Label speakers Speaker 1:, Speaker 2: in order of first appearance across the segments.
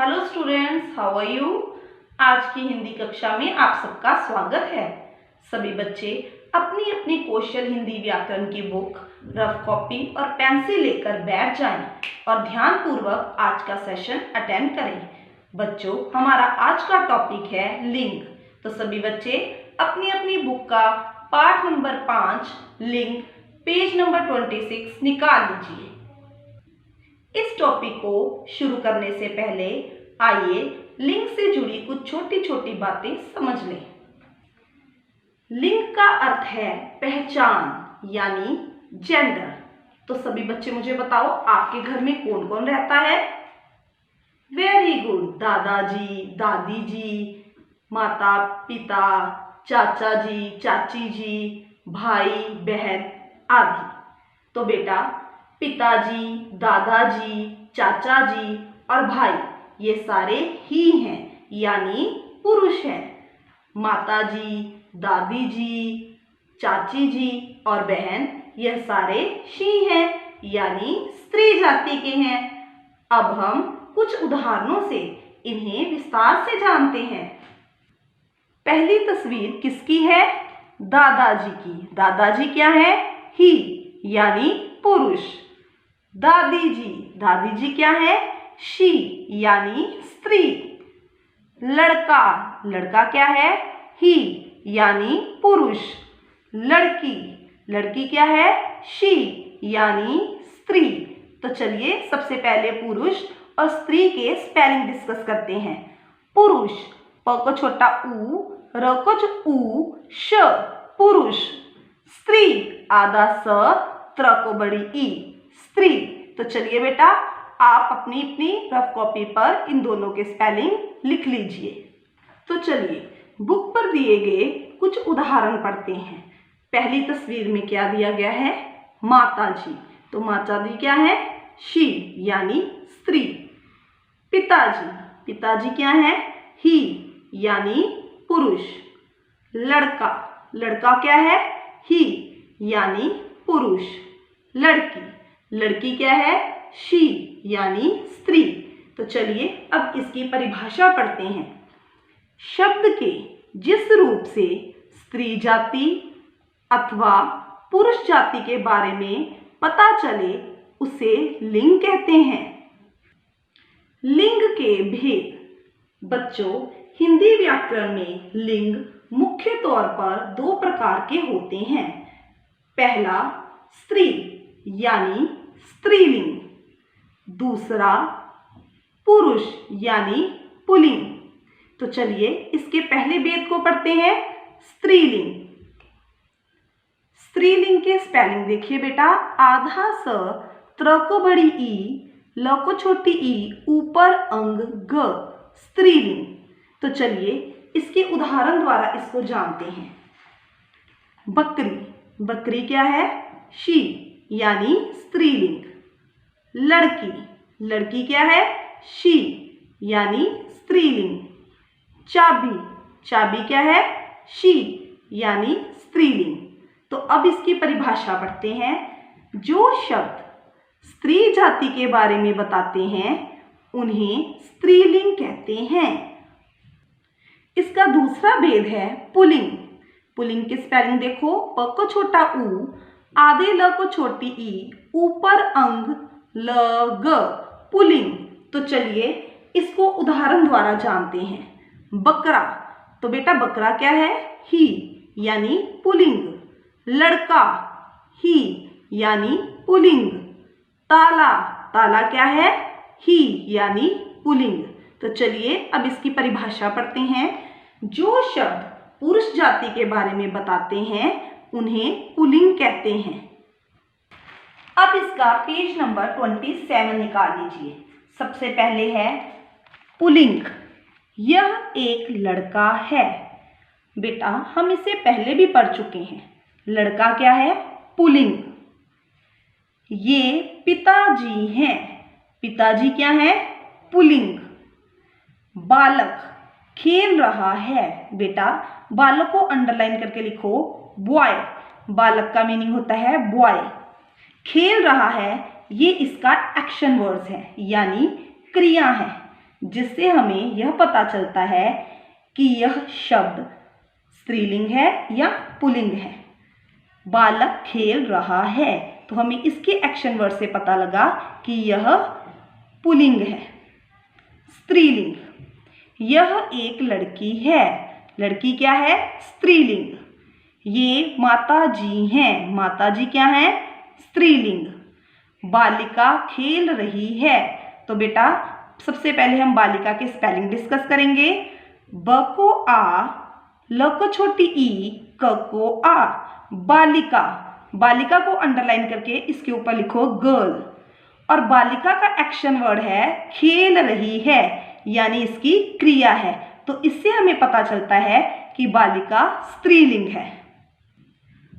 Speaker 1: Hello students, how are you. आज की हिंदी कक्षा में आप सबका स्वागत है। सभी बच्चे अपनी अपनी कौशल हिंदी व्याकरण की बुक, रफ कॉपी और पेंसिल लेकर बैठ जाएं और ध्यानपूर्वक आज का सेशन अटेंड करें। बच्चों, हमारा आज का टॉपिक है लिंग। तो सभी बच्चे अपनी अपनी बुक का पाठ नंबर 5 लिंग पेज नंबर 26 निकाल लीजिए। इस टॉपिक को शुरू करने से पहले आइए लिंग से जुड़ी कुछ छोटी छोटी बातें समझ लें। लिंग का अर्थ है पहचान यानी जेंडर। तो सभी बच्चे मुझे बताओ, आपके घर में कौन कौन रहता है? वेरी गुड, दादाजी, दादी जी, माता पिता, चाचा जी, चाची जी, भाई बहन आदि। तो बेटा, पिताजी, दादाजी, चाचा जी और भाई ये सारे ही हैं यानी पुरुष हैं। माताजी, दादी जी, चाची जी और बहन यह सारे शी हैं यानी स्त्री जाति के हैं। अब हम कुछ उदाहरणों से इन्हें विस्तार से जानते हैं। पहली तस्वीर किसकी है? दादाजी की। दादाजी क्या है? ही यानी पुरुष। दादी जी, दादी जी क्या है? शी यानी स्त्री। लड़का, लड़का क्या है? ही यानी पुरुष। लड़की, लड़की क्या है? शी यानी स्त्री। तो चलिए सबसे पहले पुरुष और स्त्री के स्पेलिंग डिस्कस करते हैं। पुरुष, प को छोटा ऊ, र को ऊ, श, पुरुष। स्त्री, आधा स, त्र को बड़ी ई, स्त्री। तो चलिए बेटा, आप अपनी अपनी रफ कॉपी पर इन दोनों के स्पेलिंग लिख लीजिए। तो चलिए बुक पर दिए गए कुछ उदाहरण पढ़ते हैं। पहली तस्वीर में क्या दिया गया है? माताजी। तो माताजी क्या है? शी यानी स्त्री। पिताजी, पिताजी क्या है? ही यानी पुरुष। लड़का, लड़का क्या है? ही यानी पुरुष। लड़की, लड़की क्या है? शी यानी स्त्री। तो चलिए अब इसकी परिभाषा पढ़ते हैं। शब्द के जिस रूप से स्त्री जाति अथवा पुरुष जाति के बारे में पता चले उसे लिंग कहते हैं। लिंग के भेद। बच्चों, हिंदी व्याकरण में लिंग मुख्य तौर पर दो प्रकार के होते हैं। पहला स्त्री यानी स्त्रीलिंग, दूसरा पुरुष यानी पुल्लिंग। तो चलिए इसके पहले भेद को पढ़ते हैं। स्त्रीलिंग। स्त्रीलिंग के स्पेलिंग देखिए बेटा, आधा स, त्र को बड़ी ई, ल को छोटी ई, ऊपर अंग ग, स्त्रीलिंग। तो चलिए इसके उदाहरण द्वारा इसको जानते हैं। बकरी, बकरी क्या है? शी यानी स्त्रीलिंग। लड़की, लड़की क्या है? शी यानी स्त्रीलिंग। चाबी, चाबी क्या है? शी यानी स्त्रीलिंग। तो अब इसकी परिभाषा पढ़ते हैं। जो शब्द स्त्री जाति के बारे में बताते हैं उन्हें स्त्रीलिंग कहते हैं। इसका दूसरा भेद है पुल्लिंग। पुल्लिंग की स्पेलिंग देखो, प को छोटा ऊ, आधे ल को छोटी ई, ऊपर अंग ल ग, पुल्लिंग। तो चलिए इसको उदाहरण द्वारा जानते हैं। बकरा, तो बेटा बकरा क्या है? ही यानी पुल्लिंग। लड़का, ही यानी पुल्लिंग। ताला, ताला क्या है? ही यानी पुल्लिंग। तो चलिए अब इसकी परिभाषा पढ़ते हैं। जो शब्द पुरुष जाति के बारे में बताते हैं उन्हें पुल्लिंग कहते हैं। अब इसका पेज नंबर 27 निकाल लीजिए। सबसे पहले है पुल्लिंग। यह एक लड़का है। बेटा हम इसे पहले भी पढ़ चुके हैं। लड़का क्या है? पुल्लिंग। ये पिताजी हैं। पिताजी क्या है? पुल्लिंग। बालक खेल रहा है। बेटा बालक को अंडरलाइन करके लिखो, बॉय। बालक का मीनिंग होता है बॉय। खेल रहा है, ये इसका एक्शन वर्ड्स है यानी क्रिया है। जिससे हमें यह पता चलता है कि यह शब्द स्त्रीलिंग है या पुल्लिंग है। बालक खेल रहा है, तो हमें इसके एक्शन वर्ड से पता लगा कि यह पुल्लिंग है। स्त्रीलिंग, यह एक लड़की है। लड़की क्या है? स्त्रीलिंग। ये माता जी हैं। माता जी क्या है? स्त्रीलिंग। बालिका खेल रही है, तो बेटा सबसे पहले हम बालिका के स्पेलिंग डिस्कस करेंगे। ब को आ, ल को छोटी ई, क को आ। बालिका, बालिका को अंडरलाइन करके इसके ऊपर लिखो गर्ल। और बालिका का एक्शन वर्ड है खेल रही है, यानी इसकी क्रिया है। तो इससे हमें पता चलता है कि बालिका स्त्रीलिंग है।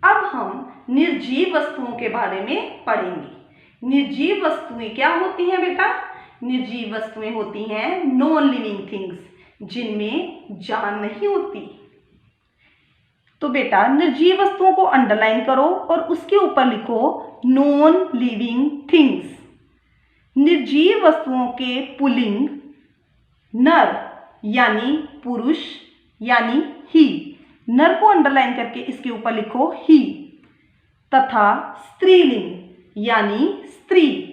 Speaker 1: अब हम निर्जीव वस्तुओं के बारे में पढ़ेंगे। निर्जीव वस्तुएं क्या होती हैं बेटा? निर्जीव वस्तुएं होती हैं नॉन लिविंग थिंग्स, जिनमें जान नहीं होती। तो बेटा निर्जीव वस्तुओं को अंडरलाइन करो और उसके ऊपर लिखो नॉन लिविंग थिंग्स। निर्जीव वस्तुओं के पुल्लिंग नर यानी पुरुष यानी ही। नर को अंडरलाइन करके इसके ऊपर लिखो ही। तथा स्त्रीलिंग यानी स्त्री,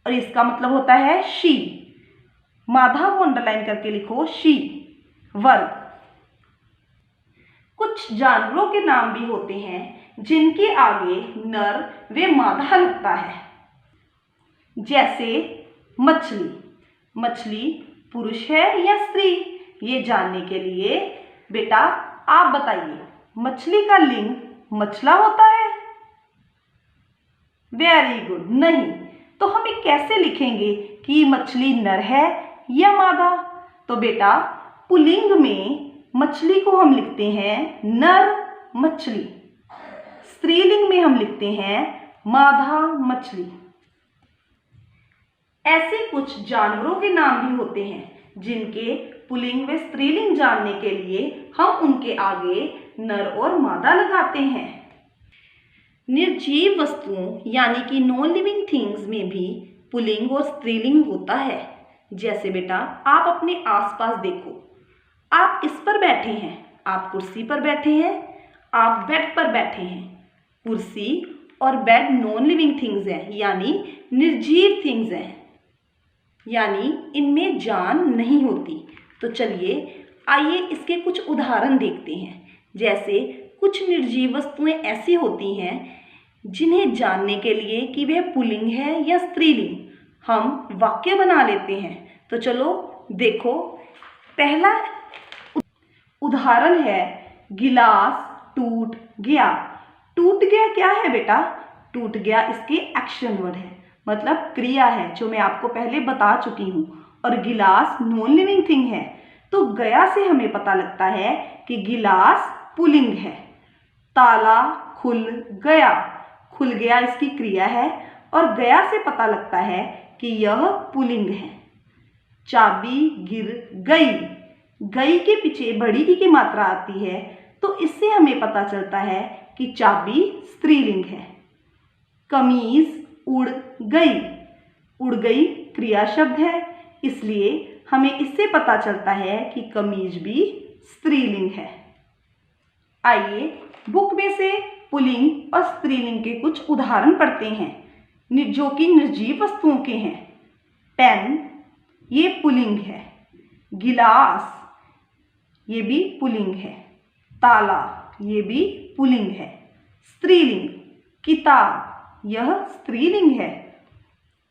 Speaker 1: और इसका मतलब होता है शी। माधा को अंडरलाइन करके लिखो शी। वर्ग, कुछ जानवरों के नाम भी होते हैं जिनके आगे नर व मादा लगता है। जैसे मछली। मछली पुरुष है या स्त्री? ये जानने के लिए बेटा आप बताइए, मछली का लिंग मछला होता है? वेरी गुड, नहीं। तो हमें कैसे लिखेंगे कि मछली नर है या मादा? तो बेटा पुल्लिंग में मछली को हम लिखते हैं नर मछली, स्त्रीलिंग में हम लिखते हैं मादा मछली। ऐसे कुछ जानवरों के नाम भी होते हैं जिनके पुल्लिंग व स्त्रीलिंग जानने के लिए हम उनके आगे नर और मादा लगाते हैं। निर्जीव वस्तुओं यानी कि नॉन लिविंग थिंग्स में भी पुल्लिंग और स्त्रीलिंग होता है। जैसे बेटा आप अपने आसपास देखो, आप इस पर बैठे हैं, आप कुर्सी पर बैठे हैं, आप बेड पर बैठे हैं। कुर्सी और बेड नॉन लिविंग थिंग्स हैं, यानी निर्जीव थिंग्स हैं, यानी इनमें जान नहीं होती। तो चलिए आइए इसके कुछ उदाहरण देखते हैं। जैसे कुछ निर्जीव वस्तुएं ऐसी होती हैं जिन्हें जानने के लिए कि वह पुल्लिंग है या स्त्रीलिंग हम वाक्य बना लेते हैं। तो चलो देखो, पहला उदाहरण है गिलास टूट गया। टूट गया क्या है बेटा? टूट गया इसके एक्शन वर्ड है, मतलब क्रिया है, जो मैं आपको पहले बता चुकी हूँ। और गिलास नॉन लिविंग थिंग है, तो गया से हमें पता लगता है कि गिलास पुल्लिंग है। ताला खुल गया, खुल गया इसकी क्रिया है, और गया से पता लगता है कि यह पुल्लिंग है। चाबी गिर गई, गई के पीछे बड़ी ई की मात्रा आती है, तो इससे हमें पता चलता है कि चाबी स्त्रीलिंग है। कमीज उड़ गई, उड़ गई क्रिया शब्द है, इसलिए हमें इससे पता चलता है कि कमीज भी स्त्रीलिंग है। आइए बुक में से पुल्लिंग और स्त्रीलिंग के कुछ उदाहरण पढ़ते हैं जो कि निर्जीव वस्तुओं के हैं। पेन, ये पुल्लिंग है। गिलास, ये भी पुल्लिंग है। ताला, ये भी पुल्लिंग है। स्त्रीलिंग, किताब, यह स्त्रीलिंग है।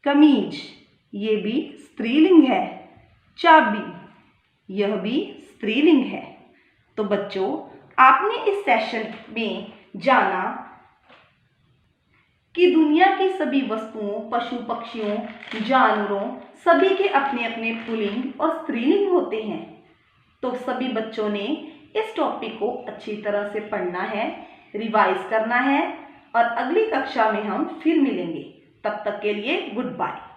Speaker 1: कमीज, ये भी स्त्रीलिंग है। चाबी, यह भी स्त्रीलिंग है। तो बच्चों, आपने इस सेशन में जाना कि दुनिया की सभी वस्तुओं, पशु पक्षियों, जानवरों, सभी के अपने अपने पुल्लिंग और स्त्रीलिंग होते हैं। तो सभी बच्चों ने इस टॉपिक को अच्छी तरह से पढ़ना है, रिवाइज करना है, और अगली कक्षा में हम फिर मिलेंगे। तब तक के लिए गुड बाय।